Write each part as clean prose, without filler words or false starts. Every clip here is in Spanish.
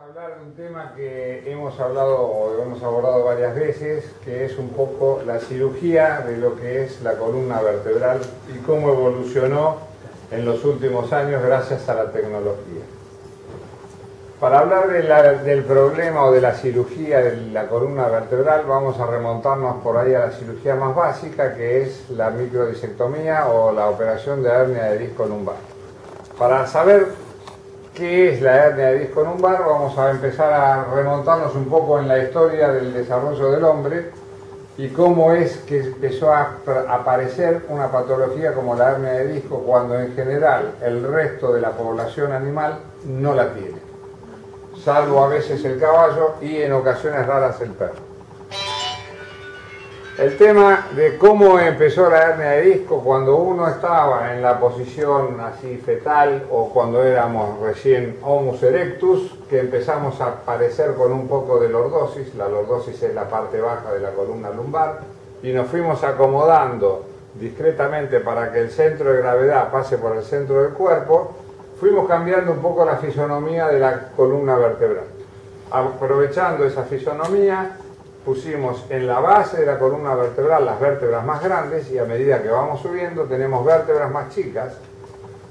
hablar de un tema que hemos hablado o hemos abordado varias veces, que es un poco la cirugía de lo que es la columna vertebral y cómo evolucionó en los últimos años gracias a la tecnología. Para hablar del problema o de la cirugía de la columna vertebral, vamos a remontarnos por ahí a la cirugía más básica, que es la microdisectomía o la operación de hernia de disco lumbar. Para saber qué es la hernia de disco lumbar, vamos a empezar a remontarnos un poco en la historia del desarrollo del hombre y cómo es que empezó a aparecer una patología como la hernia de disco cuando en general el resto de la población animal no la tiene, salvo a veces el caballo y en ocasiones raras el perro. El tema de cómo empezó la hernia de disco cuando uno estaba en la posición así fetal o cuando éramos recién Homo erectus, que empezamos a aparecer con un poco de lordosis. La lordosis es la parte baja de la columna lumbar, y nos fuimos acomodando discretamente para que el centro de gravedad pase por el centro del cuerpo. Fuimos cambiando un poco la fisonomía de la columna vertebral. Aprovechando esa fisonomía, pusimos en la base de la columna vertebral las vértebras más grandes, y a medida que vamos subiendo tenemos vértebras más chicas,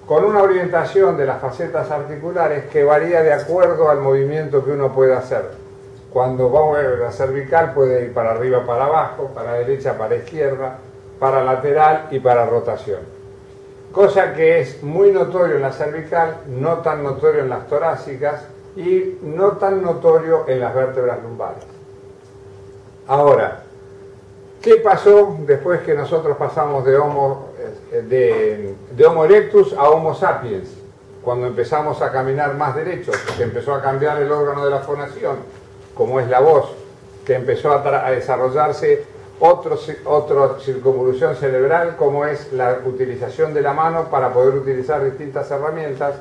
con una orientación de las facetas articulares que varía de acuerdo al movimiento que uno pueda hacer. Cuando vamos a la cervical puede ir para arriba, para abajo, para derecha, para izquierda, para lateral y para rotación. Cosa que es muy notorio en la cervical, no tan notorio en las torácicas y no tan notorio en las vértebras lumbares. Ahora, ¿qué pasó después que nosotros pasamos de Homo erectus a Homo sapiens? Cuando empezamos a caminar más derechos, que empezó a cambiar el órgano de la fonación, como es la voz, que empezó a desarrollarse otra circunvolución cerebral, como es la utilización de la mano para poder utilizar distintas herramientas,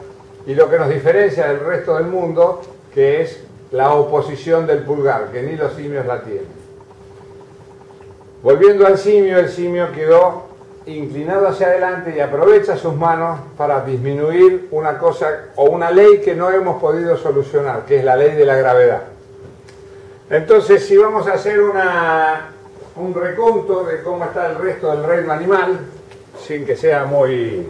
y lo que nos diferencia del resto del mundo, que es la oposición del pulgar, que ni los simios la tienen. Volviendo al simio, el simio quedó inclinado hacia adelante y aprovecha sus manos para disminuir una cosa o una ley que no hemos podido solucionar, que es la ley de la gravedad. Entonces, si vamos a hacer un reconto de cómo está el resto del reino animal, sin que sea muy...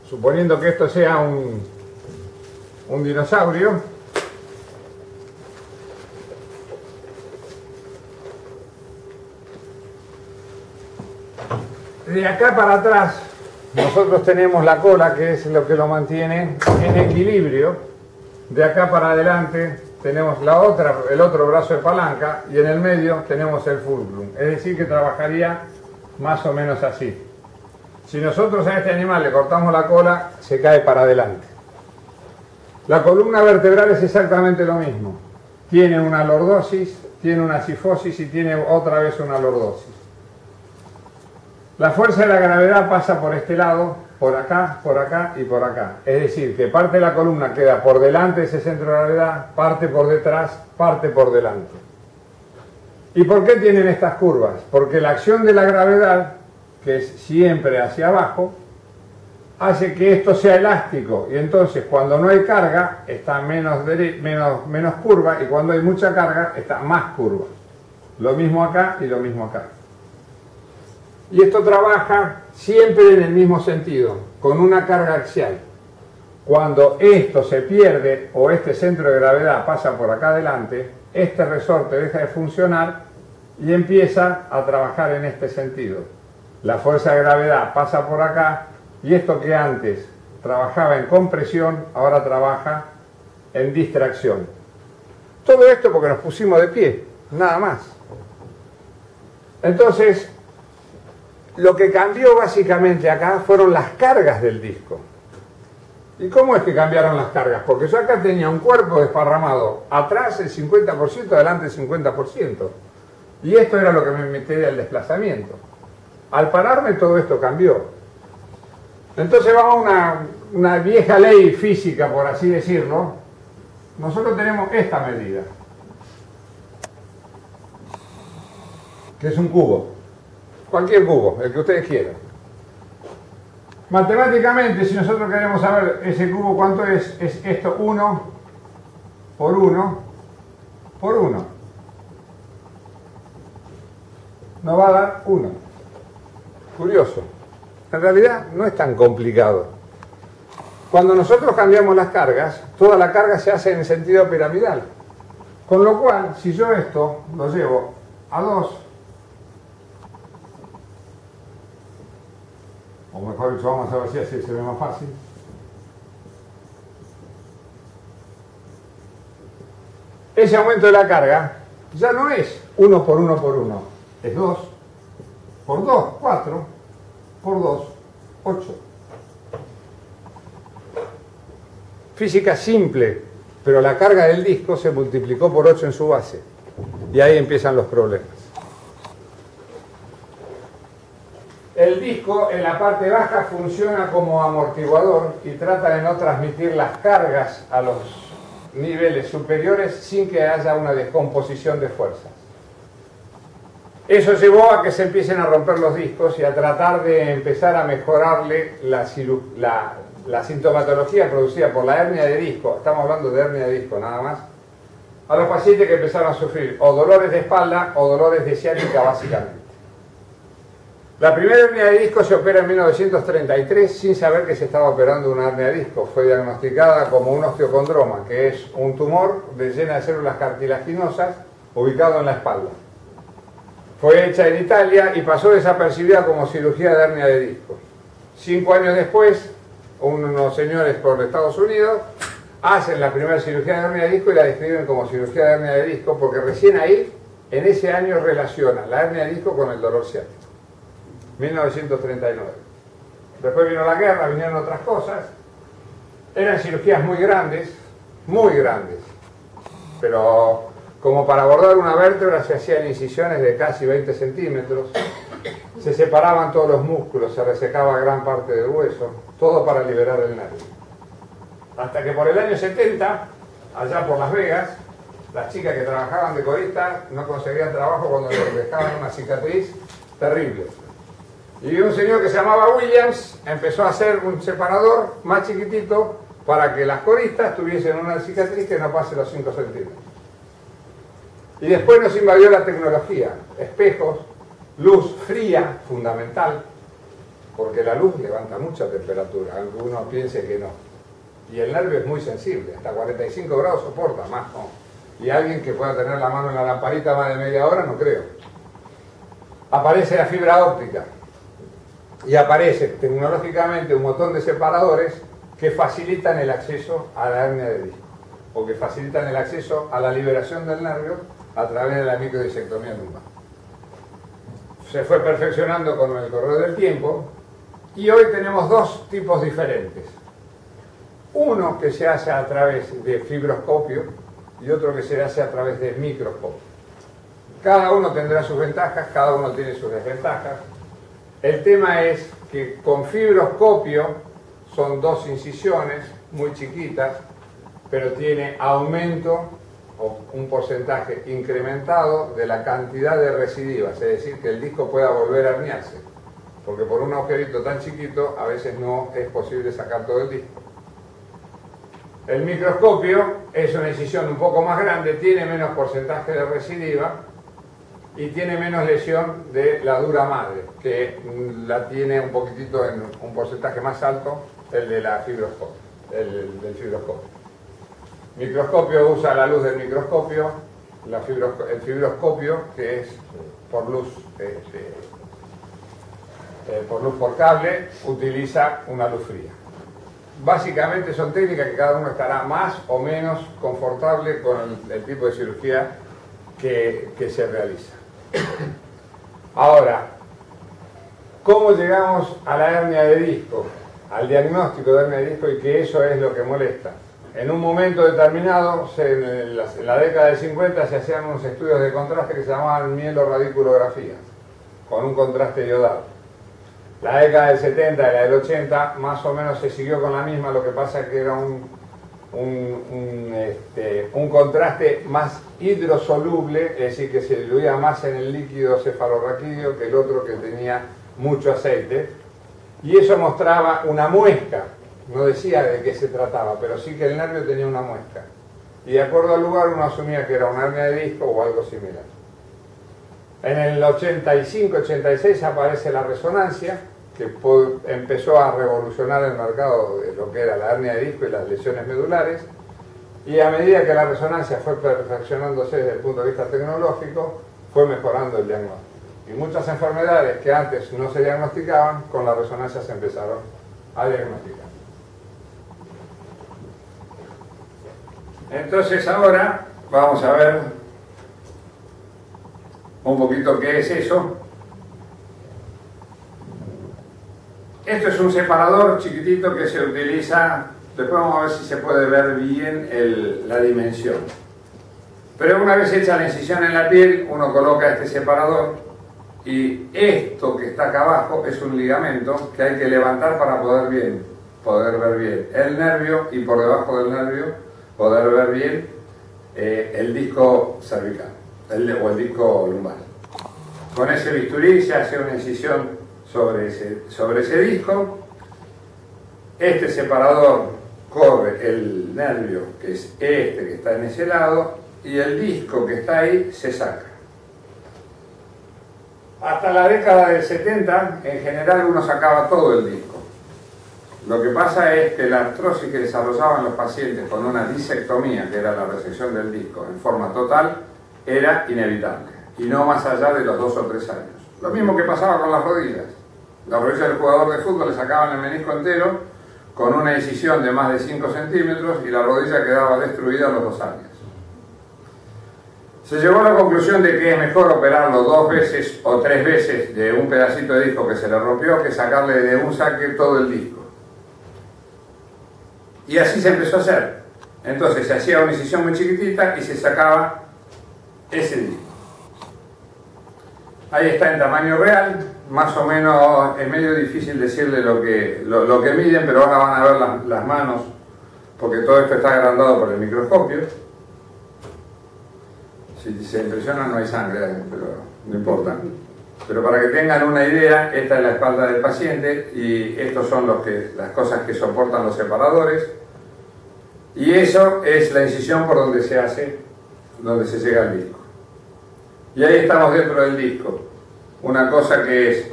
suponiendo que esto sea un dinosaurio, de acá para atrás nosotros tenemos la cola, que es lo que lo mantiene en equilibrio. De acá para adelante tenemos el otro brazo de palanca, y en el medio tenemos el fulcrum, es decir que trabajaría más o menos así. Si nosotros a este animal le cortamos la cola, se cae para adelante. La columna vertebral es exactamente lo mismo. Tiene una lordosis, tiene una cifosis y tiene otra vez una lordosis. La fuerza de la gravedad pasa por este lado, por acá y por acá. Es decir, que parte de la columna queda por delante de ese centro de gravedad, parte por detrás, parte por delante. ¿Y por qué tienen estas curvas? Porque la acción de la gravedad, que es siempre hacia abajo, hace que esto sea elástico, y entonces cuando no hay carga está menos curva, y cuando hay mucha carga está más curva. Lo mismo acá y lo mismo acá. Y esto trabaja siempre en el mismo sentido, con una carga axial. Cuando esto se pierde o este centro de gravedad pasa por acá adelante, este resorte deja de funcionar y empieza a trabajar en este sentido. La fuerza de gravedad pasa por acá, y esto que antes trabajaba en compresión, ahora trabaja en distracción. Todo esto porque nos pusimos de pie, nada más. Entonces, lo que cambió básicamente acá fueron las cargas del disco. ¿Y cómo es que cambiaron las cargas? Porque yo acá tenía un cuerpo desparramado, atrás el 50%, adelante el 50%. Y esto era lo que me metía al desplazamiento. Al pararme todo esto cambió. Entonces vamos a una vieja ley física, por así decirlo. Nosotros tenemos esta medida, que es un cubo. Cualquier cubo, el que ustedes quieran. Matemáticamente, si nosotros queremos saber ese cubo cuánto es esto 1 por 1 por 1. Nos va a dar 1. Curioso. En realidad no es tan complicado. Cuando nosotros cambiamos las cargas, toda la carga se hace en sentido piramidal. Con lo cual, si yo esto lo llevo a 2, o mejor dicho, vamos a ver si así se ve más fácil. Ese aumento de la carga ya no es 1 por 1 por 1, es 2 por 2, 4 por 2, 8. Física simple, pero la carga del disco se multiplicó por 8 en su base. Y ahí empiezan los problemas. El disco en la parte baja funciona como amortiguador y trata de no transmitir las cargas a los niveles superiores sin que haya una descomposición de fuerzas. Eso llevó a que se empiecen a romper los discos y a tratar de empezar a mejorarle la sintomatología producida por la hernia de disco, estamos hablando de hernia de disco nada más, a los pacientes que empezaron a sufrir o dolores de espalda o dolores de ciática básicamente. La primera hernia de disco se opera en 1933 sin saber que se estaba operando una hernia de disco. Fue diagnosticada como un osteocondroma, que es un tumor lleno de células cartilaginosas ubicado en la espalda. Fue hecha en Italia y pasó desapercibida como cirugía de hernia de disco. 5 años después, unos señores por Estados Unidos hacen la primera cirugía de hernia de disco y la describen como cirugía de hernia de disco porque recién ahí, en ese año, relacionan la hernia de disco con el dolor ciático. 1939. Después vino la guerra, vinieron otras cosas. Eran cirugías muy grandes, pero como para abordar una vértebra se hacían incisiones de casi 20 centímetros, se separaban todos los músculos, se resecaba gran parte del hueso, todo para liberar el nervio. Hasta que por el año 70, allá por Las Vegas, las chicas que trabajaban de corista no conseguían trabajo cuando les dejaban una cicatriz terrible. Y un señor que se llamaba Williams empezó a hacer un separador más chiquitito para que las coristas tuviesen una cicatriz que no pase los 5 centímetros. Y después nos invadió la tecnología, espejos, luz fría, fundamental, porque la luz levanta mucha temperatura, aunque uno piense que no. Y el nervio es muy sensible, hasta 45 grados soporta, más no. Y alguien que pueda tener la mano en la lamparita más de media hora, no creo. Aparece la fibra óptica. Y aparece tecnológicamente un montón de separadores que facilitan el acceso a la hernia de disco o que facilitan el acceso a la liberación del nervio a través de la microdisectomía lumbar. Se fue perfeccionando con el correr del tiempo y hoy tenemos dos tipos diferentes. Uno que se hace a través de fibroscopio y otro que se hace a través de microscopio. Cada uno tendrá sus ventajas, cada uno tiene sus desventajas. El tema es que con fibroscopio son 2 incisiones muy chiquitas, pero tiene aumento o un porcentaje incrementado de la cantidad de recidivas, es decir, que el disco pueda volver a herniarse, porque por un agujerito tan chiquito a veces no es posible sacar todo el disco. El microscopio es una incisión un poco más grande, tiene menos porcentaje de recidiva y tiene menos lesión de la dura madre, que la tiene un poquitito en un porcentaje más alto el de la fibroscopio, del fibroscopio. Microscopio usa la luz del microscopio, el fibroscopio, que es por luz por cable, utiliza una luz fría. Básicamente son técnicas que cada uno estará más o menos confortable con el tipo de cirugía que se realiza. Ahora, ¿cómo llegamos a la hernia de disco? Al diagnóstico de hernia de disco y que eso es lo que molesta. En un momento determinado, en la década del 50, se hacían unos estudios de contraste que se llamaban mieloradiculografía, con un contraste iodado. La década del 70 y la del 80 más o menos se siguió con la misma, lo que pasa es que era un contraste más hidrosoluble, es decir, que se diluía más en el líquido cefalorraquídeo que el otro que tenía mucho aceite. Y eso mostraba una muesca, no decía de qué se trataba, pero sí que el nervio tenía una muesca. Y de acuerdo al lugar uno asumía que era una hernia de disco o algo similar. En el 85-86 aparece la resonancia, que empezó a revolucionar el mercado de lo que era la hernia de disco y las lesiones medulares. Y a medida que la resonancia fue perfeccionándose desde el punto de vista tecnológico, fue mejorando el diagnóstico. Y muchas enfermedades que antes no se diagnosticaban, con la resonancia se empezaron a diagnosticar. Entonces ahora vamos a ver un poquito qué es eso. Esto es un separador chiquitito que se utiliza, después vamos a ver si se puede ver bien la dimensión. Pero una vez hecha la incisión en la piel, uno coloca este separador y esto que está acá abajo es un ligamento que hay que levantar para poder ver bien el nervio y por debajo del nervio poder ver bien el disco cervical o el disco lumbar. Con ese bisturí se hace una incisión sobre ese disco. Este separador corre el nervio, que es este que está en ese lado, y el disco que está ahí se saca. Hasta la década del 70, en general uno sacaba todo el disco. Lo que pasa es que la artrosis que desarrollaban los pacientes con una disectomía, que era la resección del disco en forma total, era inevitable, y no más allá de los 2 o 3 años. Lo mismo que pasaba con las rodillas. Las rodillas del jugador de fútbol le sacaban el menisco entero con una incisión de más de 5 centímetros y la rodilla quedaba destruida a los 2 años. Se llegó a la conclusión de que es mejor operarlo 2 veces o 3 veces de un pedacito de disco que se le rompió que sacarle de un saque todo el disco. Y así se empezó a hacer. Entonces se hacía una incisión muy chiquitita y se sacaba ese disco. Ahí está en tamaño real, más o menos es medio difícil decirle lo que miden, pero ahora van a ver las manos, porque todo esto está agrandado por el microscopio. Si se impresiona no hay sangre, pero no importa. Pero para que tengan una idea, esta es la espalda del paciente y estos son las cosas que soportan los separadores. Y eso es la incisión por donde se llega al disco. Y ahí estamos dentro del disco. Una cosa que es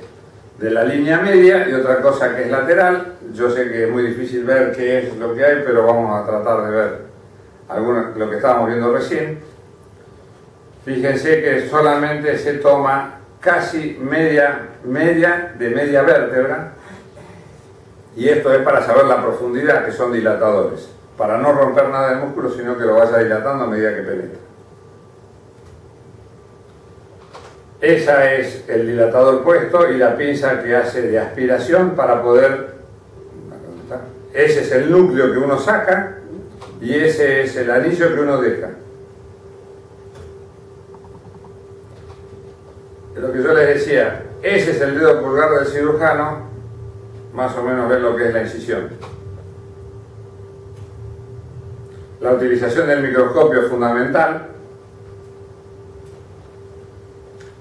de la línea media y otra cosa que es lateral. Yo sé que es muy difícil ver qué es lo que hay, pero vamos a tratar de ver lo que estábamos viendo recién. Fíjense que solamente se toma casi media vértebra, y esto es para saber la profundidad, que son dilatadores, para no romper nada del músculo, sino que lo vaya dilatando a medida que penetra. Esa es el dilatador puesto y la pinza que hace de aspiración para poder... Ese es el núcleo que uno saca y ese es el anillo que uno deja. Lo que yo les decía, ese es el dedo pulgar del cirujano, más o menos ver lo que es la incisión. La utilización del microscopio es fundamental.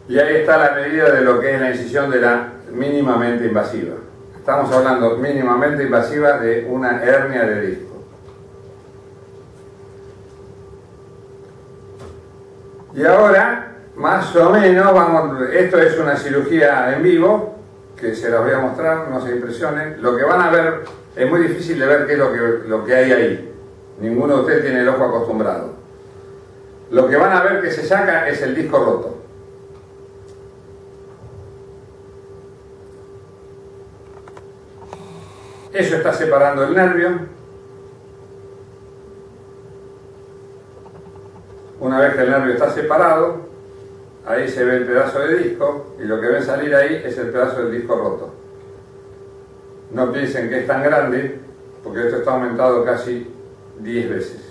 Y ahí está la medida de lo que es la incisión de la mínimamente invasiva. Estamos hablando mínimamente invasiva de una hernia de disco. Y ahora, más o menos, esto es una cirugía en vivo, que se las voy a mostrar, no se impresionen. Lo que van a ver, es muy difícil de ver qué es lo que hay ahí. Ninguno de ustedes tiene el ojo acostumbrado. Lo que van a ver que se saca es el disco roto. Eso está separando el nervio. Una vez que el nervio está separado, ahí se ve el pedazo de disco y lo que ven salir ahí es el pedazo del disco roto. No piensen que es tan grande, porque esto está aumentado casi 10 veces.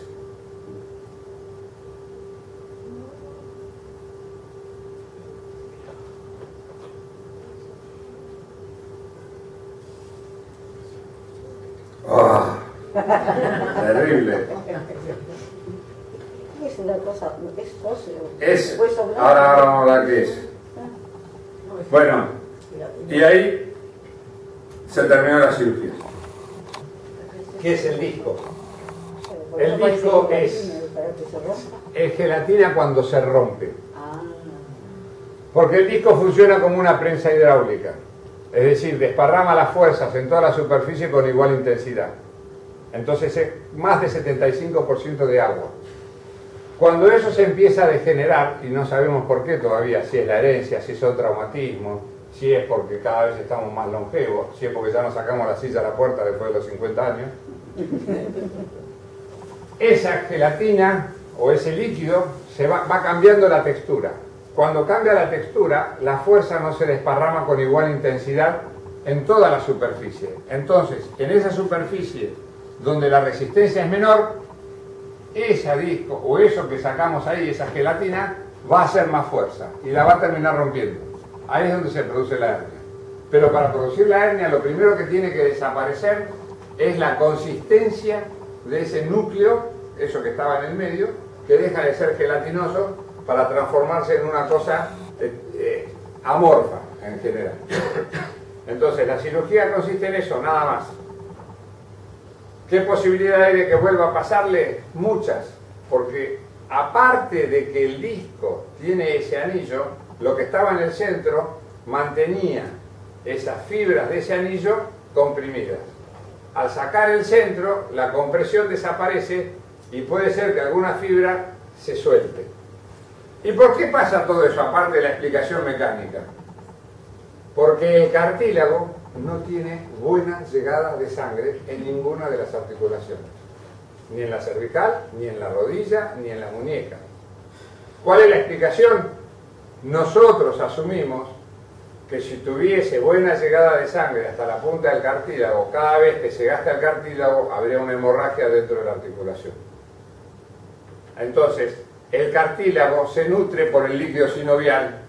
¡Oh! Terrible. Es una cosa, es óseo. Es, ahora vamos a hablar qué es. Bueno, y ahí se terminó la cirugía. ¿Qué es el disco? El disco es gelatina cuando se rompe. Porque el disco funciona como una prensa hidráulica. Es decir, desparrama las fuerzas en toda la superficie con igual intensidad. Entonces es más de 75% de agua. Cuando eso se empieza a degenerar, y no sabemos por qué todavía, si es la herencia, si son traumatismos, si es porque cada vez estamos más longevos, si es porque ya nos sacamos la silla a la puerta después de los 50 años, esa gelatina o ese líquido va cambiando la textura. Cuando cambia la textura, la fuerza no se desparrama con igual intensidad en toda la superficie. Entonces, en esa superficie donde la resistencia es menor, ese disco o eso que sacamos ahí, esa gelatina, va a hacer más fuerza y la va a terminar rompiendo. Ahí es donde se produce la hernia. Pero para producir la hernia, lo primero que tiene que desaparecer es la consistencia de ese núcleo, eso que estaba en el medio, que deja de ser gelatinoso para transformarse en una cosa amorfa en general. Entonces la cirugía consiste en eso, nada más. ¿Qué posibilidad hay de que vuelva a pasarle? Muchas, porque aparte de que el disco tiene ese anillo, lo que estaba en el centro mantenía esas fibras de ese anillo comprimidas. Al sacar el centro, la compresión desaparece y puede ser que alguna fibra se suelte. ¿Y por qué pasa todo eso, aparte de la explicación mecánica? Porque el cartílago no tiene buena llegada de sangre en ninguna de las articulaciones. Ni en la cervical, ni en la rodilla, ni en la muñeca. ¿Cuál es la explicación? Nosotros asumimos que si tuviese buena llegada de sangre hasta la punta del cartílago, cada vez que se gasta el cartílago, habría una hemorragia dentro de la articulación. Entonces, el cartílago se nutre por el líquido sinovial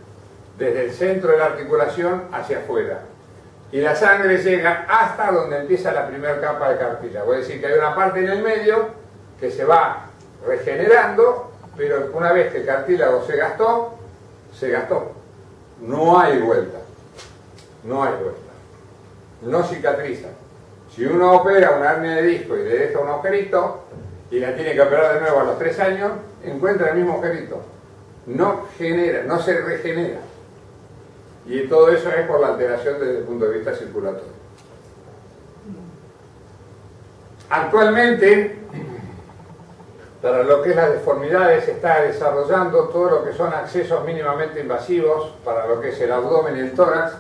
desde el centro de la articulación hacia afuera. Y la sangre llega hasta donde empieza la primera capa de cartílago. Es decir, que hay una parte en el medio que se va regenerando, pero una vez que el cartílago se gastó, se gastó. No hay vuelta. No hay vuelta. No cicatriza. Si uno opera una hernia de disco y le deja un agujerito y la tiene que operar de nuevo a los 3 años, encuentra el mismo agujerito. No genera, no se regenera. Y todo eso es por la alteración desde el punto de vista circulatorio. Actualmente, para lo que es las deformidades, se está desarrollando todo lo que son accesos mínimamente invasivos para lo que es el abdomen y el tórax,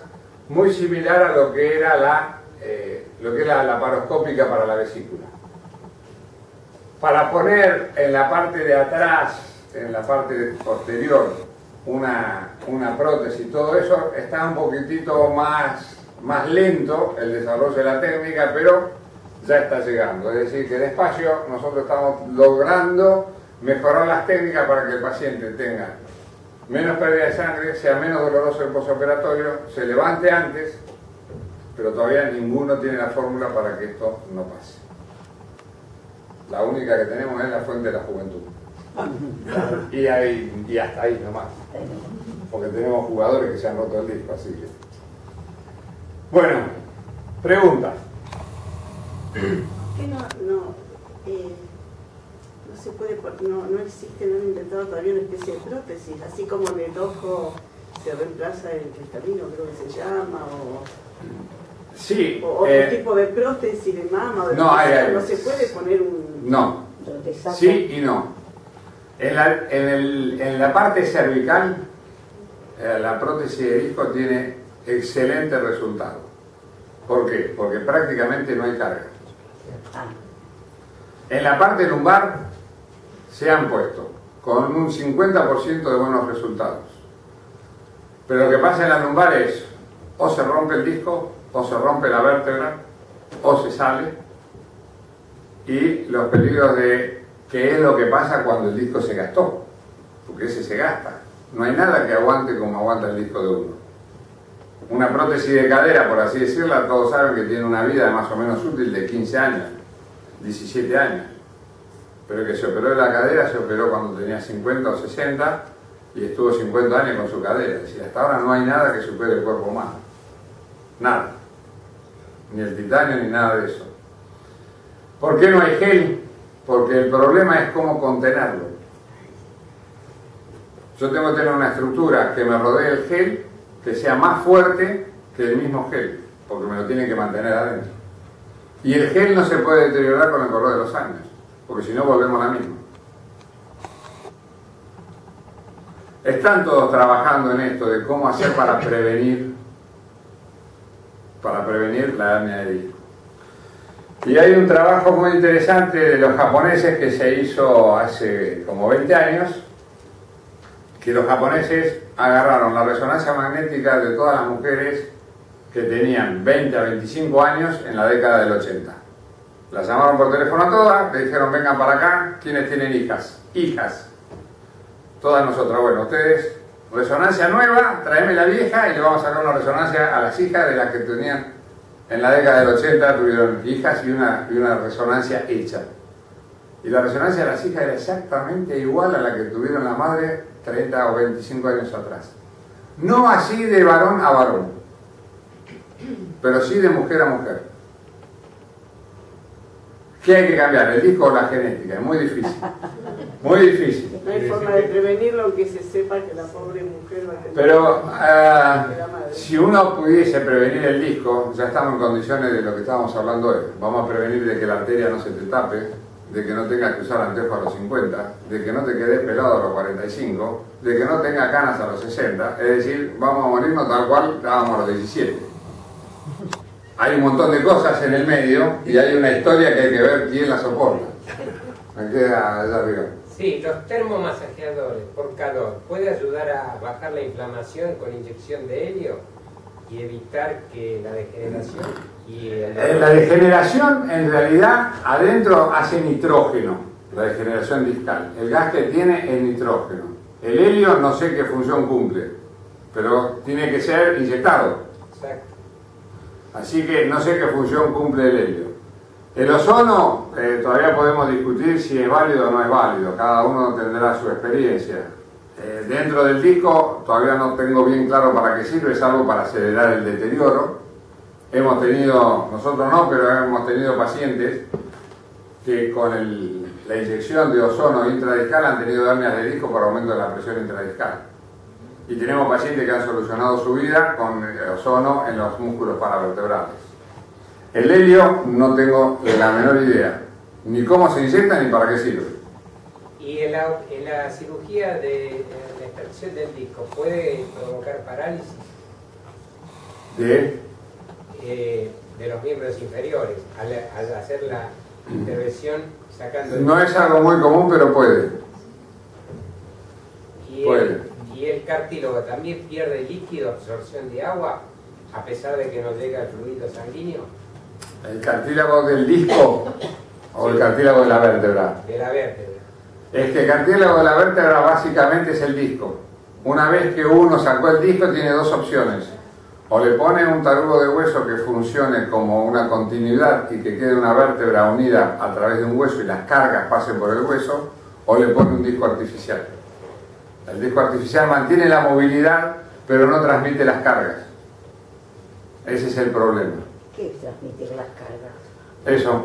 muy similar a lo que era la laparoscópica para la vesícula. Para poner en la parte de atrás, en la parte posterior, una prótesis, todo eso está un poquitito más lento el desarrollo de la técnica, pero ya está llegando. Es decir, que despacio nosotros estamos logrando mejorar las técnicas para que el paciente tenga menos pérdida de sangre, sea menos doloroso el postoperatorio, se levante antes, pero todavía ninguno tiene la fórmula para que esto no pase. La única que tenemos es la fuente de la juventud. Y hasta ahí nomás, porque tenemos jugadores que se han roto el disco, así que... Bueno, pregunta. ¿Qué no se puede, no existe, no han inventado todavía una especie de prótesis, así como en el ojo se reemplaza el cristalino, creo que se llama, sí, o otro tipo de prótesis de mama, o de no se puede poner un... No, sí y no. En la parte cervical, la prótesis de disco tiene excelente resultado. ¿Por qué? Porque prácticamente no hay carga. En la parte lumbar se han puesto con un 50% de buenos resultados. Pero lo que pasa en la lumbar es o se rompe el disco, o se rompe la vértebra, o se sale. Y los peligros de qué es lo que pasa cuando el disco se gastó, porque ese se gasta. No hay nada que aguante como aguanta el disco de uno. Una prótesis de cadera, por así decirla, todos saben que tiene una vida más o menos útil de 15 años, 17 años. Pero el que se operó de la cadera se operó cuando tenía 50 o 60 y estuvo 50 años con su cadera. Es decir, hasta ahora no hay nada que supere el cuerpo humano. Nada. ni el titanio, ni nada de eso. ¿Por qué no hay gel? Porque el problema es cómo contenerlo. Yo tengo que tener una estructura que me rodee el gel, que sea más fuerte que el mismo gel, porque me lo tiene que mantener adentro. Y el gel no se puede deteriorar con el correr de los años, porque si no volvemos a la misma. Están todos trabajando en esto de cómo hacer para prevenir la hernia de disco. Y hay un trabajo muy interesante de los japoneses que se hizo hace como 20 años, que los japoneses agarraron la resonancia magnética de todas las mujeres que tenían 20 a 25 años en la década del 80. Las llamaron por teléfono a todas, le dijeron vengan para acá, ¿quiénes tienen hijas? Hijas. Todas nosotras, bueno, ustedes, resonancia nueva, tráeme la vieja y le vamos a sacar una resonancia a las hijas de las que tenían en la década del 80, tuvieron hijas y una resonancia hecha. Y la resonancia de las hijas era exactamente igual a la que tuvieron la madre 30 o 25 años atrás. No así de varón a varón, pero sí de mujer a mujer. ¿Qué hay que cambiar? ¿El disco o la genética? Es muy difícil. Muy difícil. No hay forma de prevenirlo aunque se sepa que la pobre mujer va a tener... Pero si uno pudiese prevenir el disco, ya estamos en condiciones de lo que estábamos hablando hoy. Vamos a prevenir de que la arteria no se te tape, de que no tengas que usar anteojos a los 50, de que no te quedes pelado a los 45, de que no tengas canas a los 60. Es decir, vamos a morirnos tal cual estábamos a los 17. Hay un montón de cosas en el medio y hay una historia que hay que ver quién la soporta. Me queda allá arriba. Sí, los termomasajeadores por calor puede ayudar a bajar la inflamación con inyección de helio y evitar que la degeneración La degeneración en realidad adentro hace nitrógeno, la degeneración discal. El gas que tiene es nitrógeno. El helio no sé qué función cumple, pero tiene que ser inyectado. Exacto. Así que no sé qué función cumple el helio. El ozono todavía podemos discutir si es válido o no es válido, cada uno tendrá su experiencia. Dentro del disco todavía no tengo bien claro para qué sirve, es algo para acelerar el deterioro. Hemos tenido, nosotros no, pero hemos tenido pacientes que con la inyección de ozono intradiscal han tenido hernias de disco por aumento de la presión intradiscal. Y tenemos pacientes que han solucionado su vida con ozono en los músculos paravertebrales. El helio no tengo la menor idea, ni cómo se inyecta ni para qué sirve. ¿Y en la cirugía de la extracción del disco puede provocar parálisis? De los miembros inferiores al hacer la intervención sacando el... No es algo muy común, pero puede. ¿Y el cartílago también pierde líquido, absorción de agua, a pesar de que no llega el fluido sanguíneo? ¿El cartílago del disco o el cartílago de la vértebra? De la vértebra. Es que el cartílago de la vértebra básicamente es el disco. Una vez que uno sacó el disco tiene dos opciones. O le pone un tarugo de hueso que funcione como una continuidad y que quede una vértebra unida a través de un hueso y las cargas pasen por el hueso, o le pone un disco artificial. El disco artificial mantiene la movilidad, pero no transmite las cargas. Ese es el problema. ¿Qué es transmitir las cargas? Eso.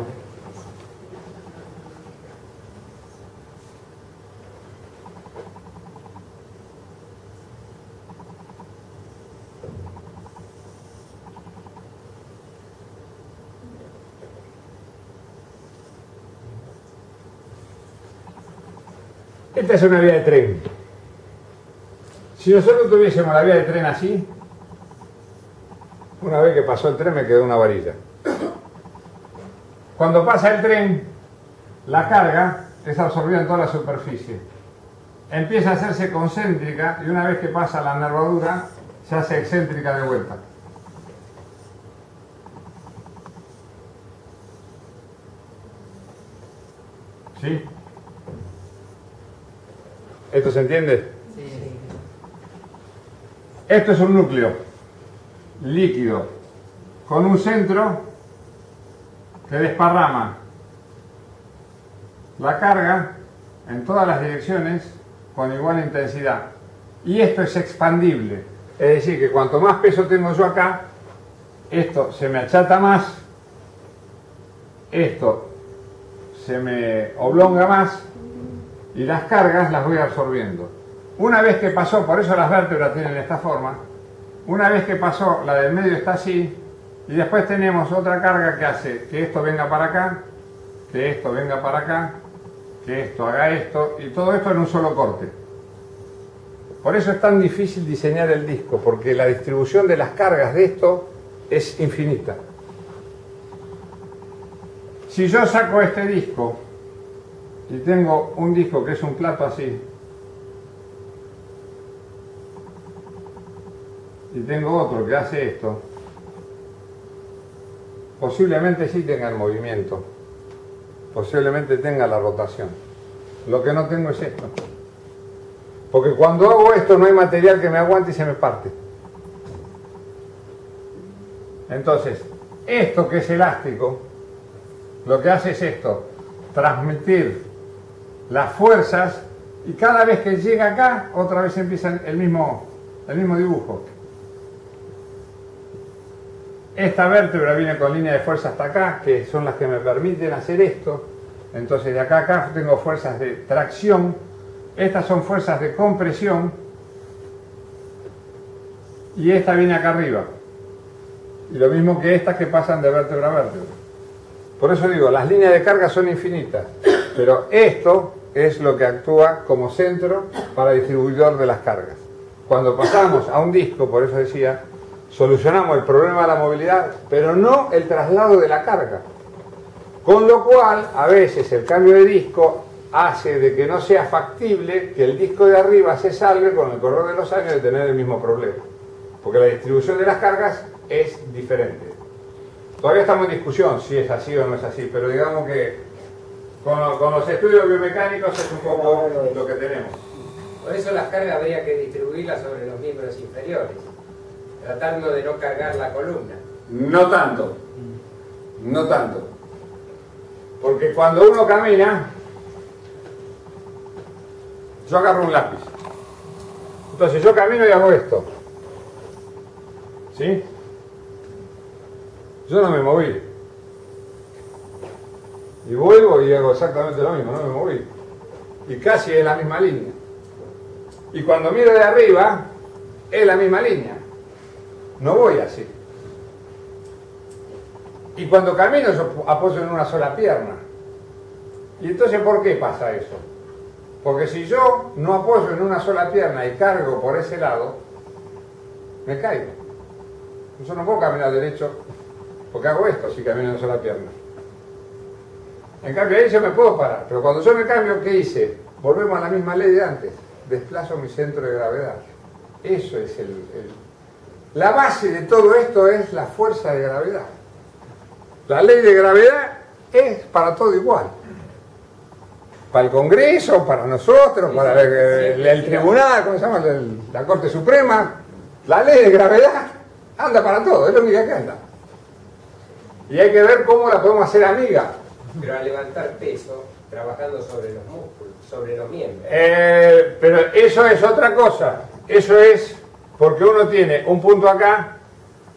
Esta es una vía de tren. Si nosotros tuviésemos la vía de tren así, una vez que pasó el tren me quedó una varilla. Cuando pasa el tren, la carga es absorbida en toda la superficie. Empieza a hacerse concéntrica y una vez que pasa la nervadura, se hace excéntrica de vuelta. ¿Sí? ¿Esto se entiende? Sí. Esto es un núcleo líquido con un centro que desparrama la carga en todas las direcciones con igual intensidad. Y esto es expandible. Es decir, que cuanto más peso tengo yo acá, esto se me achata más, esto se me oblonga más y las cargas las voy absorbiendo. Una vez que pasó, por eso las vértebras tienen esta forma, una vez que pasó, la del medio está así, y después tenemos otra carga que hace que esto venga para acá, que esto venga para acá, que esto haga esto, y todo esto en un solo corte. Por eso es tan difícil diseñar el disco, porque la distribución de las cargas de esto es infinita. Si yo saco este disco y tengo un disco que es un plato así, y tengo otro que hace esto, posiblemente sí tenga el movimiento, posiblemente tenga la rotación. Lo que no tengo es esto. Porque cuando hago esto no hay material que me aguante y se me parte. Entonces, esto que es elástico, lo que hace es esto, transmitir las fuerzas, y cada vez que llega acá, otra vez empieza el mismo dibujo. Esta vértebra viene con línea de fuerza hasta acá, que son las que me permiten hacer esto. Entonces de acá a acá tengo fuerzas de tracción, estas son fuerzas de compresión, y esta viene acá arriba. Y lo mismo que estas que pasan de vértebra a vértebra. Por eso digo, las líneas de carga son infinitas, pero esto es lo que actúa como centro para distribuidor de las cargas. Cuando pasamos a un disco, por eso decía, solucionamos el problema de la movilidad, pero no el traslado de la carga. Con lo cual, a veces el cambio de disco hace de que no sea factible que el disco de arriba se salve con el correr de los años de tener el mismo problema. Porque la distribución de las cargas es diferente. Todavía estamos en discusión si es así o no es así, pero digamos que con los estudios biomecánicos es un poco lo que tenemos. Por eso las cargas habría que distribuirlas sobre los miembros inferiores, tratando de no cargar la columna. No tanto, no tanto. Porque cuando uno camina, yo agarro un lápiz. Entonces yo camino y hago esto. ¿Sí? Yo no me moví. Y vuelvo y hago exactamente lo mismo, no me moví. Y casi es la misma línea. Y cuando miro de arriba, es la misma línea. No voy así. Y cuando camino yo apoyo en una sola pierna. ¿Y entonces por qué pasa eso? Porque si yo no apoyo en una sola pierna y cargo por ese lado, me caigo. Yo no puedo caminar derecho porque hago esto si camino en una sola pierna. En cambio ahí yo me puedo parar. Pero cuando yo me cambio, ¿qué hice? Volvemos a la misma ley de antes. Desplazo mi centro de gravedad. Eso es la base de todo esto es la fuerza de gravedad. La ley de gravedad es para todo igual. Para el Congreso, para nosotros, para el tribunal, ¿cómo se llama? La Corte Suprema. La ley de gravedad anda para todo, es lo único que anda. Y hay que ver cómo la podemos hacer amiga. Pero al levantar peso, trabajando sobre los músculos, sobre los miembros. Pero eso es otra cosa. Eso es porque uno tiene un punto acá,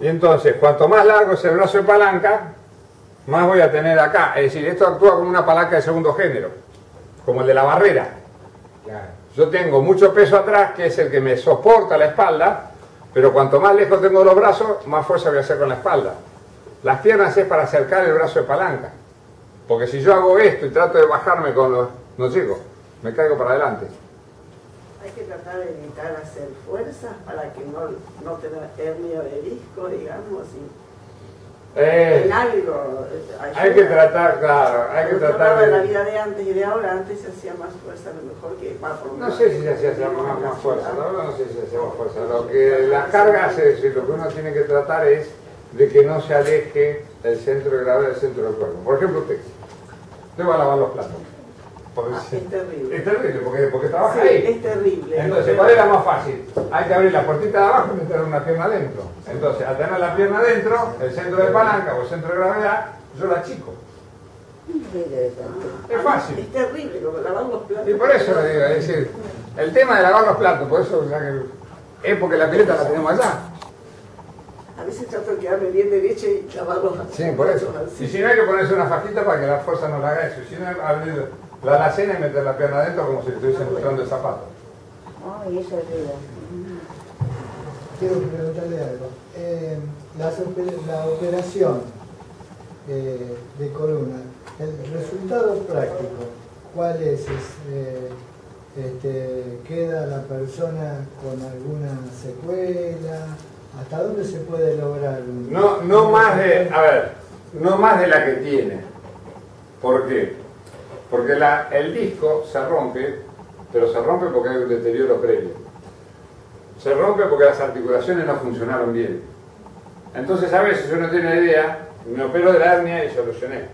y entonces cuanto más largo es el brazo de palanca, más voy a tener acá. Es decir, esto actúa como una palanca de segundo género, como el de la barrera. Claro. Yo tengo mucho peso atrás, que es el que me soporta la espalda, pero cuanto más lejos tengo los brazos, más fuerza voy a hacer con la espalda. Las piernas es para acercar el brazo de palanca. Porque si yo hago esto y trato de bajarme con los... no llego, me caigo para adelante. Hay que tratar de evitar hacer fuerzas para que no tener hernia de disco, digamos, y en algo. Hay que tratar, claro, hay que tratar de la vida de antes y de ahora. Antes se hacía más fuerza, a lo mejor que no sé si se hacía más fuerza, no sé si se hacía más fuerza. Lo que las cargas, es decir, lo que uno tiene que tratar es de que no se aleje el centro de gravedad del centro del cuerpo. Por ejemplo, usted va a lavar los platos. Es terrible. Es terrible porque trabaja sí, ahí. Es terrible. Entonces, ¿cuál es la más fácil? Hay que abrir la puertita de abajo y meter una pierna adentro. Entonces, al tener la pierna adentro, el centro de palanca o el centro de gravedad, yo la achico. Es fácil. Es terrible como lavar los platos. Y por eso lo digo, es decir, el tema de lavar los platos, por eso, o sea, que es porque la pileta la tenemos allá. veces trato de quedarme bien derecha y clavar los Sí, por eso. Y si no, hay que ponerse una fajita para que la fuerza no la haga eso. Si no, abrir la alacena y meter la pierna adentro como si le estuviesen mostrando el zapato. Ay, eso ayuda. Quiero preguntarle algo. La operación de columna, el resultado práctico, ¿cuál es? ¿Queda la persona con alguna secuela? ¿Hasta dónde se puede lograr? No más de, a ver, no más de la que tiene. ¿Por qué? Porque el disco se rompe, pero se rompe porque hay un deterioro previo. Se rompe porque las articulaciones no funcionaron bien. Entonces a veces uno tiene una idea, me opero de la hernia y solucioné.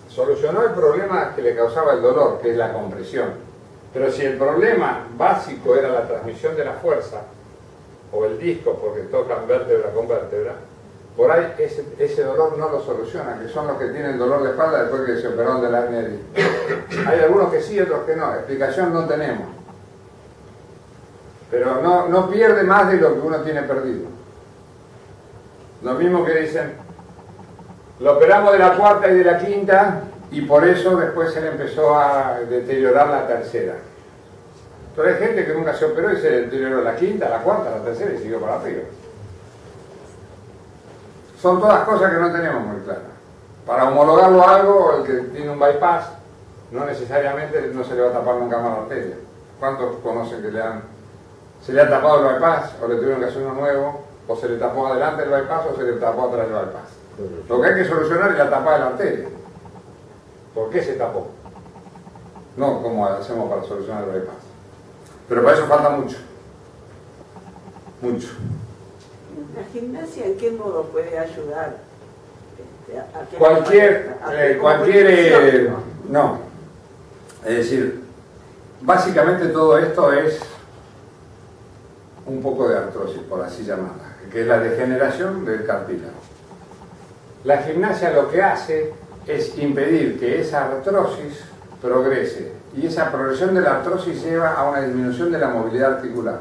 Solucionó el problema que le causaba el dolor, que es la compresión. Pero si el problema básico era la transmisión de la fuerza, o el disco, porque tocan vértebra con vértebra, por ahí ese dolor no lo soluciona, que son los que tienen dolor de espalda después que se operaron de la hernia de disco. Hay algunos que sí, otros que no. Explicación no tenemos. Pero no pierde más de lo que uno tiene perdido. Lo mismo que dicen, lo operamos de la cuarta y de la quinta y por eso después se le empezó a deteriorar la tercera. Pero hay gente que nunca se operó y se deterioró la quinta, la cuarta, la tercera y siguió para arriba. Son todas cosas que no tenemos muy claras. Para homologarlo a algo, el que tiene un bypass, no necesariamente no se le va a tapar nunca más la arteria. ¿Cuántos conocen que se le ha tapado el bypass o le tuvieron que hacer uno nuevo? O se le tapó adelante el bypass o se le tapó atrás el bypass. Lo que hay que solucionar es la tapa de la arteria. ¿Por qué se tapó? No como hacemos para solucionar el bypass. Pero para eso falta mucho. Mucho. ¿La gimnasia en qué modo puede ayudar? No. Es decir, básicamente todo esto es un poco de artrosis, por así llamarla, que es la degeneración del cartílago. La gimnasia lo que hace es impedir que esa artrosis progrese, y esa progresión de la artrosis lleva a una disminución de la movilidad articular.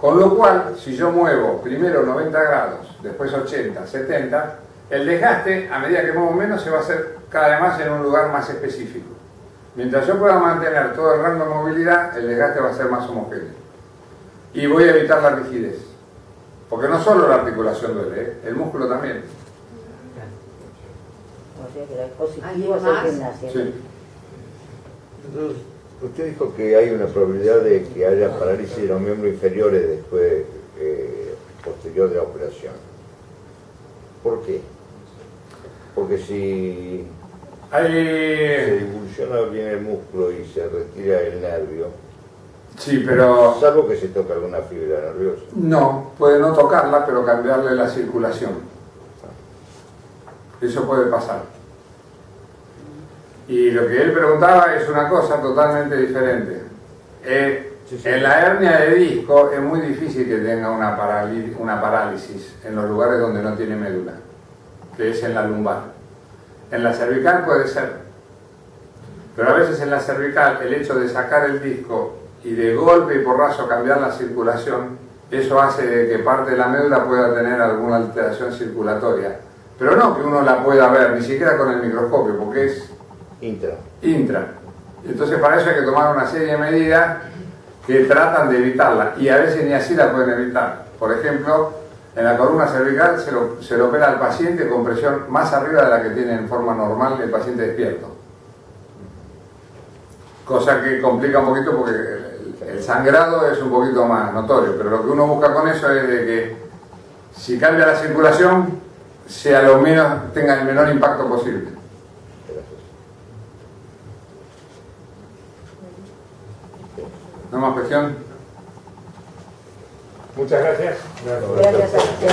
Con lo cual, si yo muevo primero 90 grados, después 80, 70, el desgaste, a medida que muevo menos, se va a hacer cada vez más en un lugar más específico. Mientras yo pueda mantener todo el rango de movilidad, el desgaste va a ser más homogéneo. Y voy a evitar la rigidez. Porque no solo la articulación duele, el músculo también. O sea que la positiva es el gimnasio. Sí. Entonces, usted dijo que hay una probabilidad de que haya parálisis de los miembros inferiores después, posterior de la operación. ¿Por qué? Porque si se divulsiona bien el músculo y se retira el nervio, sí, pero... salvo que se toca alguna fibra nerviosa. No, puede no tocarla, pero cambiarle la circulación. Eso puede pasar. Y lo que él preguntaba es una cosa totalmente diferente. En la hernia de disco es muy difícil que tenga una parálisis en los lugares donde no tiene médula, que es en la lumbar. En la cervical puede ser, pero a veces en la cervical el hecho de sacar el disco y de golpe y porrazo cambiar la circulación, eso hace que parte de la médula pueda tener alguna alteración circulatoria, pero no que uno la pueda ver, ni siquiera con el microscopio, porque es intra. Entonces para eso hay que tomar una serie de medidas que tratan de evitarla, y a veces ni así la pueden evitar. Por ejemplo, en la columna cervical se lo opera al paciente con presión más arriba de la que tiene en forma normal el paciente despierto. Cosa que complica un poquito porque el sangrado es un poquito más notorio, pero lo que uno busca con eso es de que si cambia la circulación, sea lo menos, tenga el menor impacto posible. ¿No más cuestión? Muchas gracias. Gracias a usted.